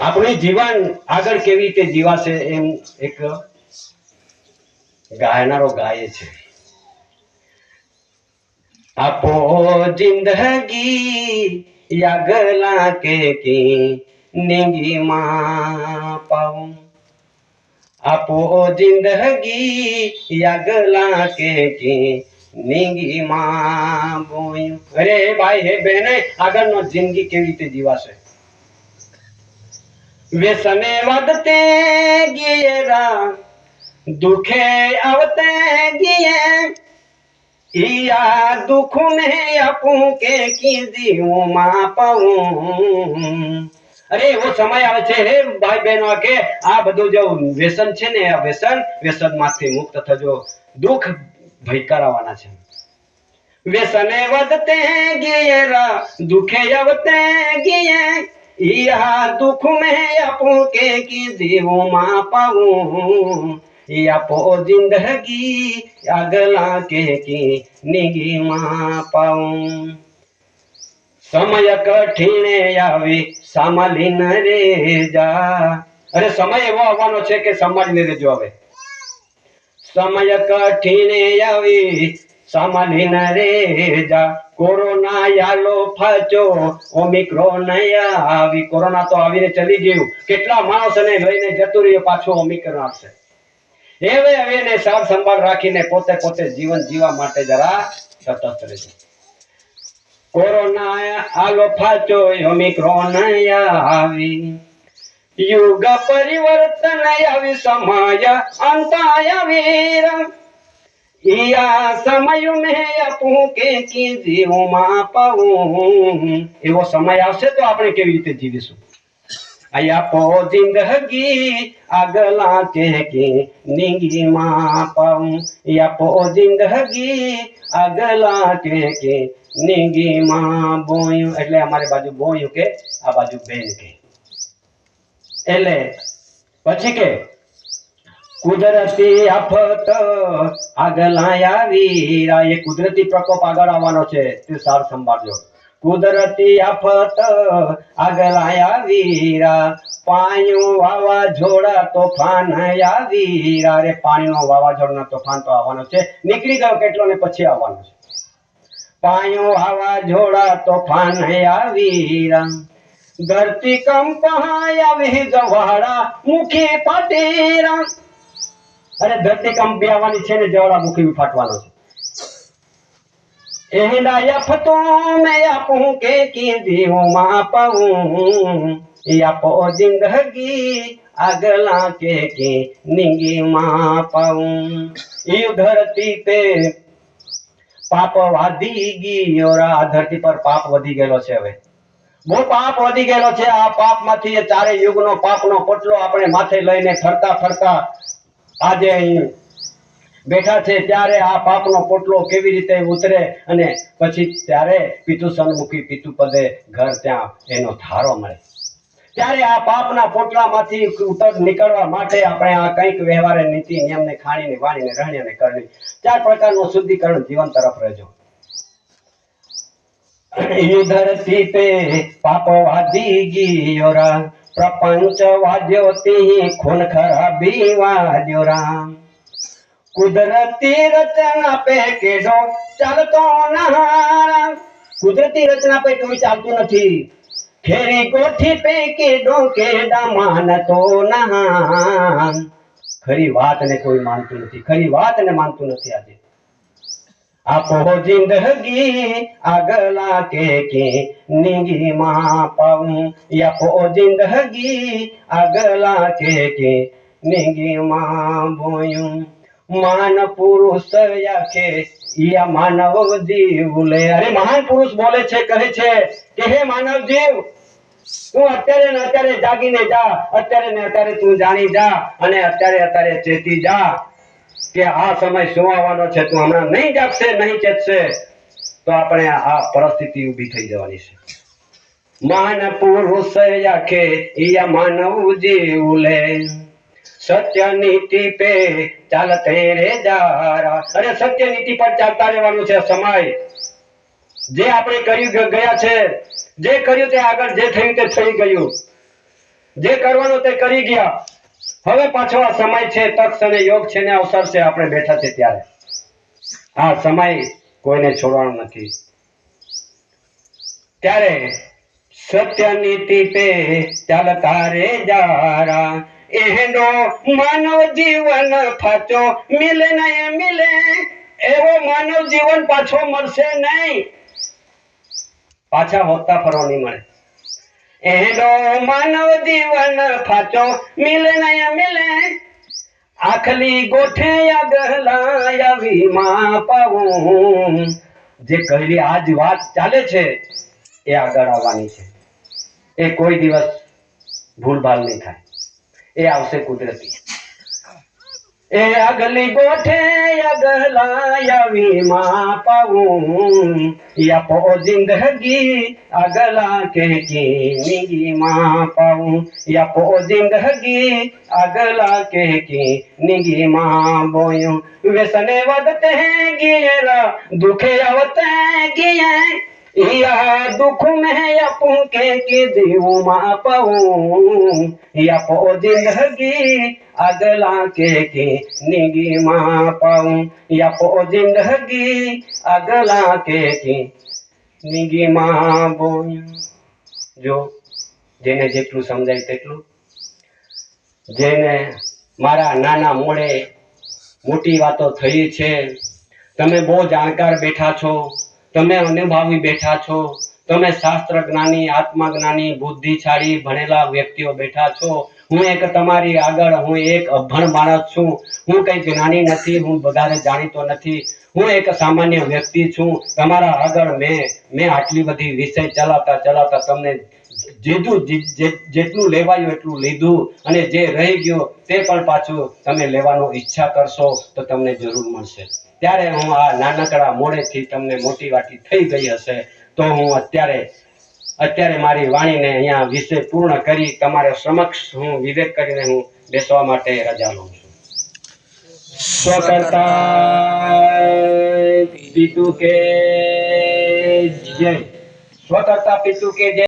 આપણું જીવન આગળ કેવી રીતે જીવાશે એમ એક ગાયનારો ગાય છે। આપો જિંદગી યાગલા કે नींगी मां पाऊं। आपो जिंदगी यागला के नींगी मां बोयूं। अरे भाई हे बहने आगर नो जिंदगी केवी रीते जीवाशे। व्यसने वधते गियरा दुखे आवते गिये इया दुख में आपू के की जीवूं मां पाऊं। अरे वो समय आवे छे हे भाई बहनों के आ बधु जो व्यसन छे ने आ व्यसन माथी मुक्त थजो। दुख भयकरावाना छे। व्यसने वधते गियरा दुखे आवते गिये इया दुख में आपू के की जीवूं मां पाऊं। आपो जिंदगी अगला के की नींगी मां पाऊं। समय कठिने आवे सामलीन रेजा। अरे समय एवो आवવાનો છે કે સંભાળીને રહેજો। હવે समय कठिने आवे सामलीन रेजा। कोरोना यालो फाचो ओमिक्रोन આવી। કોરોના તો આવીને ચલી ગયું, કેટલા માણસોને લઈને જતું રહ્યું, પાછો ઓમિક્રોન આવશે। હવે ને સાર સંભાળ રાખીને પોતે પોતે જીવન જીવા માટે જરા સતત રહેજો। कोरोना आलो फाचो ओमिक्रोन આવી। युग परिवर्तन आवी समय अंत आवीर इया समय में आपू के की जीवूं मां पाऊं। एवो समय आवशे तो आपणे केवी रीते जीवीशुं। आपो जिंदगी अगला के नींगी मां पाऊं। आपो जिंदगी अगला के नींगी मां बोयूं। એટલે અમારી બાજુ બોયું કે આ બાજુ બેન કે એટલે પછી કે કુદરતી આફત આગલા આવીરા। એ કુદરતી પ્રકોપ આગળ આવવાનો છે તે સાર સંભાળજો। કુદરતી આફત આગલા આવીરા। પાણીનું વાવાઝોડા તોફાન આવીરા। રે પાણીનો વાવાઝોડા તોફાન તો આવવાનો છે, નીકળી ગયો કેટલો ને પછી આવવાનો છે। पायो वावाझोड़ा तोफान आवीरा। धरती कंप आवे जवाड़ा मुखी फाटेरा। अरे धरती कंप आवानी छे ने जवाड़ा मुखी भी फाटवानो छे। एहना आफतों में आपू के की जीवूं मां पाऊं। आपो जिंदगी अगला के नींगी मां पाऊं। ये धरती पे पाप वधी गयो। धरती पर पाप वधी गेलो छे। हवे बहु पाप वधी गेलो छे। आ पाप मांथी चारे युगनो पापनो पोटलो आपणे माथे लईने फरता फरता आजे बैठा छे। त्यारे आ पापनो पोटलो केवी रीते उतरे अने पछी त्यारे पितु सन्मुखी पितु पदे घर त्यां एनो धारो मळे। त्यारे आ पापना पोटलामांथी उतर निकळवा माटे आपणे आ कंईक व्यवहारे नीति नियमने खाणीने वाणीने रहणीने करणी 4 प्रकारનું શુદ્ધિકરણ जीवन तरफ રહેજો। धरती पे पाप वादी गियोरा। प्रपंच वाद्यो ती खून खराबी वाद्यो राम। कुदरती रचना पे केडो चालतो नहारा। कुदरती रचना पे कोई चालतुं नथी। खेरी गोठी पे केडो केडा मानतो नहान। खरी बात ने कोई मानतुं नथी। खरी बात ने मानतुं नथी। आजे आपो जिंदगी अगला के नींगी मां पाऊं। आपो जिंदगी अगला के नींगी मां बोयूं। मान पुरुष याके या मानव जीव ले। अरे महान पुरुष बोले छे, कहे छे कि हे मानव जीव तू अत्यारे ने अत्यारे जागीने जा। अत्यारे ने अत्यारे तू जाणी जा अने अत्यारे अत्यारे चेती जा के आ समय शुं आवવાનો છે। तू हमणा नहीं जागशे नहीं चेतशे तो आपणे आ परिस्थिति ऊभी थई जवानी छे। मान पुरुष याके या मानव जीव ले। सत्य नीति पे चालते रे जारा। अरे सत्य नीति पर चालता रहेवानुं छे। समय जे आपणे कर्युं गया छे, जे कर्युं ते आगळ जे थयुं ते थई गयुं। જે કરવાનું તે કરી ગયા. હવે પાછો આ સમય છે, તક અને યોગ છે ને અવસર છે, આપણે બેઠા છે ત્યારે આ સમય કોઈને છોડવાનો નથી. ત્યારે સત્ય નીતિ પે ચાલતા રે જારા, એનો માનવ જીવન પાછો મિલે નહીં મિલે, એવો માનવ જીવન પાછો મળશે નહીં, પાછા હોતા ફરવા નહીં મળે. એનો માનવ જીવન પાછો મિલે નહીં મિલે, આખલી ગોઠે આગલાવી માં પાવું. જે કહેલી આજ વાત ચાલે છે એ આગળ આવવાની છે, એ કોઈ દિવસ ભૂલભાલ નહીં થાય, એ આવશે કુદરતી. એ આગલી ગોઠે આગલાવી માં પાવું, યા પો જિંદગી આગલા કે નિગી માં પાવું, યા પો જિંદગી આગલા કે નિગી માં બોયું. વ્યસને વધતે ગિયરા દુખે આવતે ગિયે, या दुख में अपू के जीव मां पाऊं, या पो जिंदगी अगला के निगी मां पाऊं, या पो जिंदगी अगला के निगी मां बोयूं. जो जेने जेटલું સમજાય તેટલું, જેને મારા નાના મોડે મોટી વાતો થઈ છે, તમે બહુ જાણકાર બેઠા છો, તમે અનુભવી બેઠા છો, તમે શાસ્ત્ર જ્ઞાની, આત્મા જ્ઞાની, બુદ્ધિશાળી ભણેલા વ્યક્તિઓ બેઠા છો. હું એક તમારી આગળ હું એક અભણ માણસ છું, હું કઈ જ્ઞાની નથી, હું વધારે જાણીતો નથી, હું એક સામાન્ય વ્યક્તિ છું. તમારા આગળ મેં આટલી બધી વિષય ચલાવતા તમને જેટલું લેવાયું એટલું લીધું, અને જે રહી ગયું તે પણ પાછું તમે લેવાનું ઈચ્છા કરશો તો તમને જરૂર મળશે. ત્યારે હું આ નાનકડા મોડેથી તમને મોટી વાતી થઈ ગઈ હશે, તો હું અત્યારે મારી વાણીને અહીંયા વિષય પૂર્ણ કરી તમારા સમક્ષ હું વિવેક કરીને હું બેસવા માટે રજા લઉં છું. સ્વકર્તા પિતુ કે જય, સ્વકર્તા પિતુ કે જય.